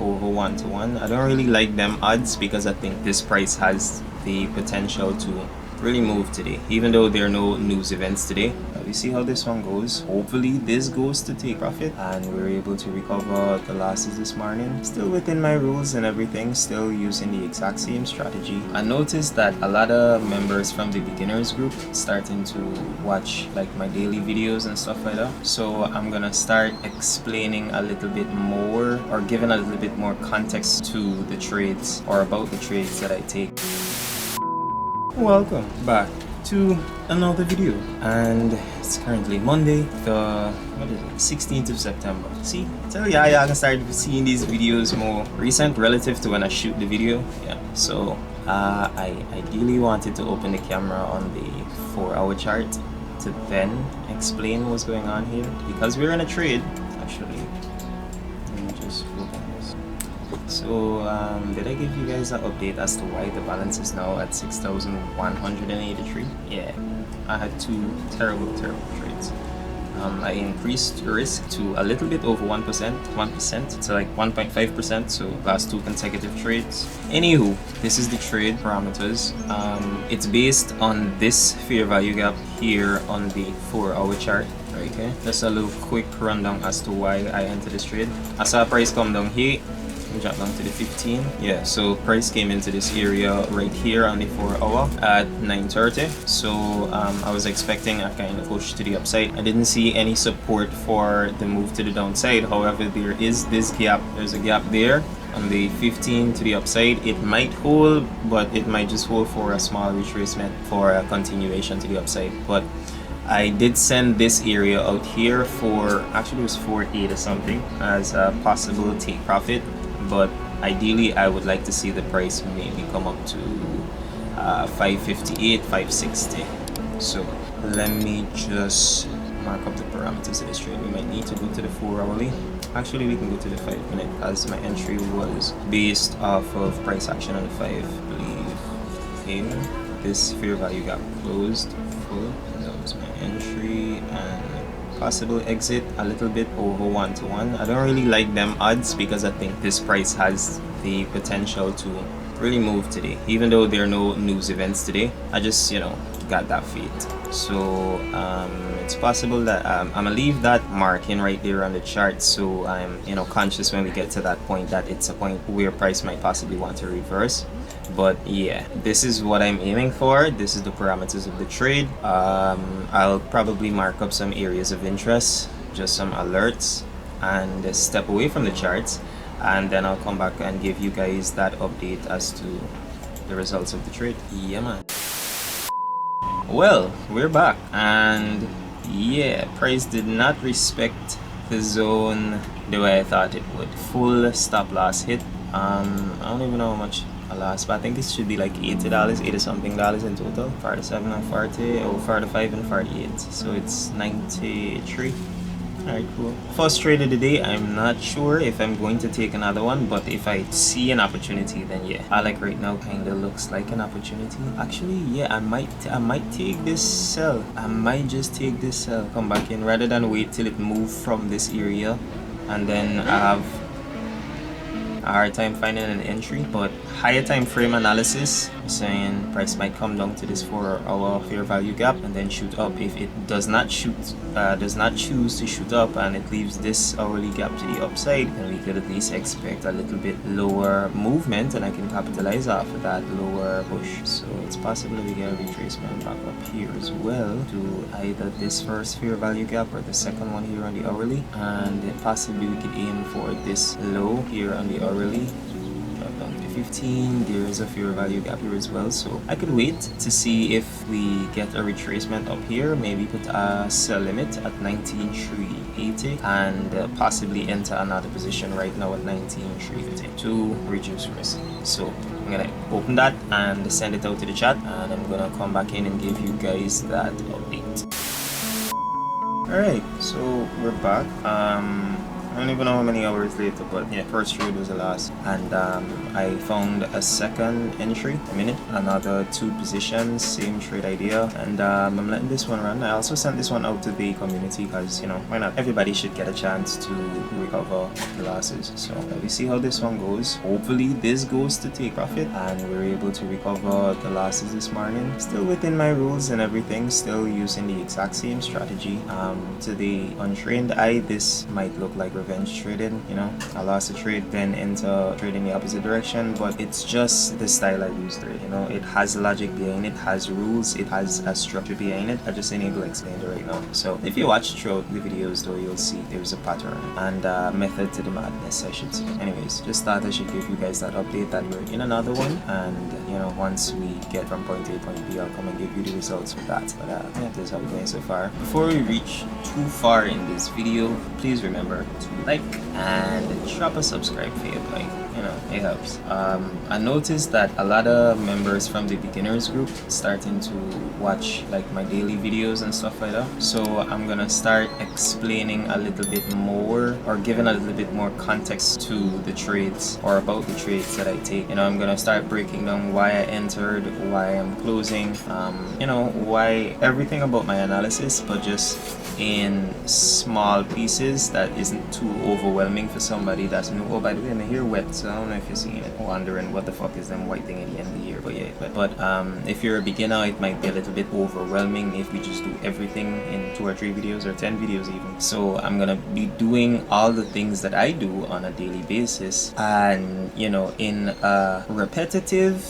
over 1-to-1. I don't really like them odds because I think this price has the potential to really move today, even though there are no news events today. We see how this one goes. Hopefully this goes to take profit and we're able to recover the losses this morning. Still within my rules and everything, still using the exact same strategy. I noticed that a lot of members from the beginners group starting to watch like my daily videos and stuff like that, so I'm gonna start explaining a little bit more or giving a little bit more context to the trades or about the trades that I take. Welcome back to another video, and it's currently Monday, the 16th of September. See, tell ya, I can start seeing these videos more recent relative to when I shoot the video. Yeah, so I ideally wanted to open the camera on the 4-hour chart to then explain what's going on here because we're in a trade. Actually, let me just open this. So did I give you guys an update as to why the balance is now at 6,183? Yeah, I had two terrible trades. I increased risk to a little bit over 1%, so like 1.5%, so last two consecutive trades. Anywho, this is the trade parameters. It's based on this fair value gap here on the 4-hour chart. Okay, just a little quick rundown as to why I entered this trade. I saw price come down here, drop down to the 15. Yeah, so price came into this area right here on the 4-hour at 9:30. So I was expecting a kind of push to the upside. I didn't see any support for the move to the downside. However, there is this gap. There's a gap there on the 15 to the upside. It might hold, but it might just hold for a small retracement for a continuation to the upside. But I did send this area out here for, actually it was 4.8 or something, as a possible take profit. But ideally I would like to see the price maybe come up to 558, 560. So let me just mark up the parameters of this trade. We might need to go to the 4-hourly. Actually, we can go to the 5-minute as my entry was based off of price action on the 5, I believe. Okay, this fair value gap closed full. That was my entry and possible exit a little bit over 1-to-1. I don't really like them odds because I think this price has the potential to really move today, even though there are no news events today. I just, got that fate. So it's possible that I'm gonna leave that marking right there on the chart, so I'm conscious when we get to that point that it's a point where price might possibly want to reverse. But yeah, this is what I'm aiming for. This is the parameters of the trade. I'll probably mark up some areas of interest, just some alerts, and step away from the charts, and then I'll come back and give you guys that update as to the results of the trade. Yeah, man. Well, we're back, and yeah, price did not respect the zone the way I thought it would. Full stop loss hit. I don't even know how much I lost, but I think it should be like $80, 80 something dollars in total. 47 and 40, or 45 and 48, so it's 93. Alright, cool. First trade of the day. I'm not sure if I'm going to take another one, but if I see an opportunity, then yeah. I like right now kind of looks like an opportunity. Actually, yeah, I might take this sell. I might just take this sell, come back in rather than wait till it moves from this area and then I have a hard time finding an entry. But higher time frame analysis saying price might come down to this 4-hour fair value gap and then shoot up. If it does not choose to shoot up and it leaves this hourly gap to the upside, then we could at least expect a little bit lower movement, and I can capitalize off of that lower push. So it's possible that we get a retracement back up here as well to either this first fair value gap or the second one here on the hourly, and then possibly we could aim for this low here on the hourly. Drop down to 15. There is a fair value gap here as well, so I could wait to see if we get a retracement up here, maybe put a sell limit at 19,380 and possibly enter another position right now at 19,350 to reduce risk. So I'm gonna open that and send it out to the chat, and I'm gonna come back in and give you guys that update. Alright, so we're back. I don't even know how many hours later, but yeah, first trade was a loss. And I found a second entry, a minute, another 2 positions, same trade idea, and I'm letting this one run. I also sent this one out to the community because, you know, why not? Everybody should get a chance to recover the losses. So we see how this one goes. Hopefully this goes to take profit and we're able to recover the losses this morning. Still within my rules and everything, still using the exact same strategy. To the untrained eye, this might look like revenge trading. You know, I lost a trade, then enter trading the opposite direction, but it's just the style I use there. You know, it has logic behind it, has rules, it has a structure behind it. I just ain't able to explain it right now. So if you watch throughout the videos though, you'll see there's a pattern and method to the madness, I should say. Anyways, just thought I should give you guys that update that we're in another one, and you know, once we get from point A to point B, I'll come and give you the results for that. But yeah, this is how we're going so far. Before we reach too far in this video, please remember to like and drop a subscribe for your like. You know, it helps. I noticed that a lot of members from the beginners group starting to watch like my daily videos and stuff like that. So I'm gonna start explaining a little bit more or giving a little bit more context to the trades or about the trades that I take. You know, I'm gonna start breaking down why I entered, why I'm closing, you know, why everything about my analysis, but just in small pieces that isn't too overwhelming for somebody that's new. Oh, by the way, my hair wet, so I don't know if you're seeing it, wondering what the fuck is them white thing at the end of the year. But yeah, but if you're a beginner, it might be a little bit overwhelming if we just do everything in 2 or 3 videos or 10 videos even. So I'm gonna be doing all the things that I do on a daily basis, and you know, in a repetitive,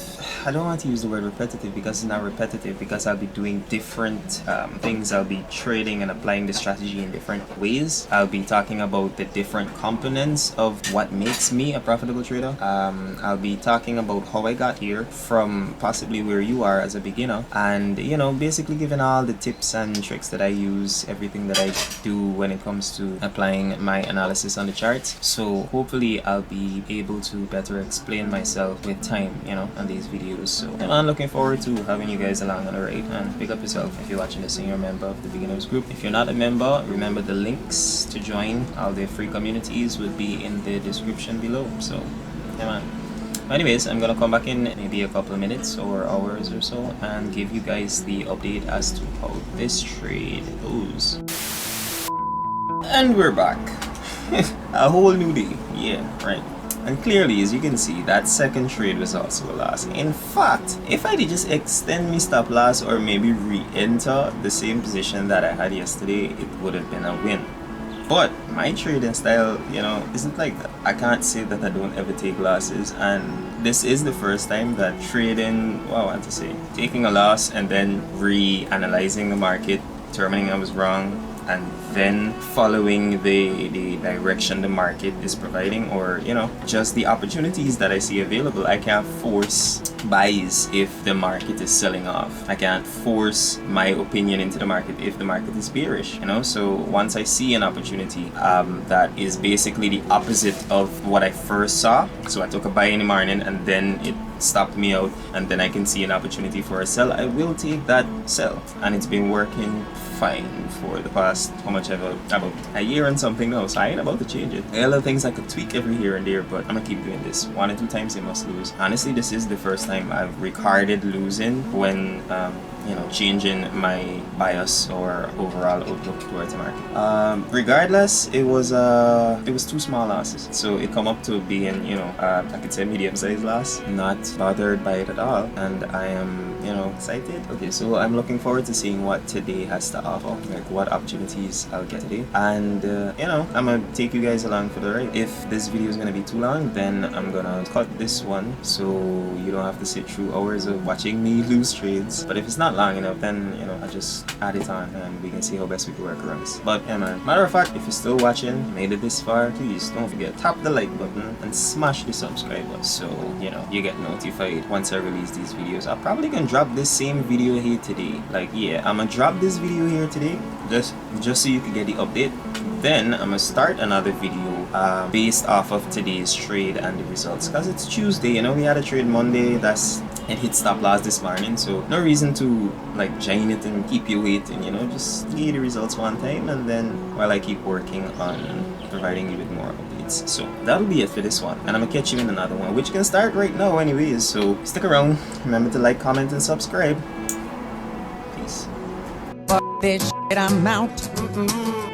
I don't want to use the word repetitive because it's not repetitive, because I'll be doing different things. I'll be trading and applying the strategy in different ways. I'll be talking about the different components of what makes me a profitable trader. I'll be talking about how I got here from possibly where you are as a beginner, and you know, basically giving all the tips and tricks that I use, everything that I do when it comes to applying my analysis on the charts. So hopefully I'll be able to better explain myself with time, you know, on these videos. So I'm looking forward to having you guys along on the ride, and pick up yourself if you're watching this and you're a member of the beginners group. If you're not a member, remember the links to join all the free communities will be in the description below. So yeah, man. Anyways, I'm gonna come back in maybe a couple of minutes or hours or so and give you guys the update as to how this trade goes. And we're back. A whole new day. Yeah, right. And clearly, as you can see, that second trade was also a loss. In fact, if I did just extend my stop loss or maybe re-enter the same position that I had yesterday, it would have been a win. But my trading style, you know, isn't like that. I can't say that I don't ever take losses, and this is the first time that trading, well, I want to say, taking a loss and then re-analyzing the market, determining I was wrong, and then following the direction the market is providing, or you know, just the opportunities that I see available. I can't force buys if the market is selling off. I can't force my opinion into the market if the market is bearish, you know. So once I see an opportunity that is basically the opposite of what I first saw, so I took a buy in the morning and then it stopped me out, and then I can see an opportunity for a sell, I will take that sell. And it's been working fine for the past, how much ever, about a year and something now, so I ain't about to change it. There are other things I could tweak every here and there, but I'm gonna keep doing this. 1 or 2 times you must lose. Honestly, this is the first time I've recorded losing when you know, changing my bias or overall outlook towards the market. Regardless, it was 2 small losses, so it come up to being, you know, I could say medium-sized loss. Not bothered by it at all, and I am, you know, excited. Okay, so I'm looking forward to seeing what today has to offer, like what opportunities I'll get today, and you know, I'm gonna take you guys along for the ride. If this video is gonna be too long, then I'm gonna cut this one so you don't have to sit through hours of watching me lose trades. But if it's not long enough, then you know, I just add it on and we can see how best we can work around this. But yeah, man, matter of fact, if you're still watching, made it this far, please don't forget, tap the like button and smash the subscribe button, so you know, you get notified once I release these videos. I'm probably gonna drop this same video here today. Like, yeah, I'm gonna drop this video here today just so you can get the update. Then I'm gonna start another video based off of today's trade and the results, because it's Tuesday, you know. We had a trade Monday, that's it hit stop loss this morning, so no reason to like giant it and keep you waiting, you know, just get the results one time and then while I keep working on providing you with more updates. So that'll be it for this one, and I'm gonna catch you in another one, which can start right now anyways, so stick around. Remember to like, comment, and subscribe. Peace. Fuck this shit, I'm out.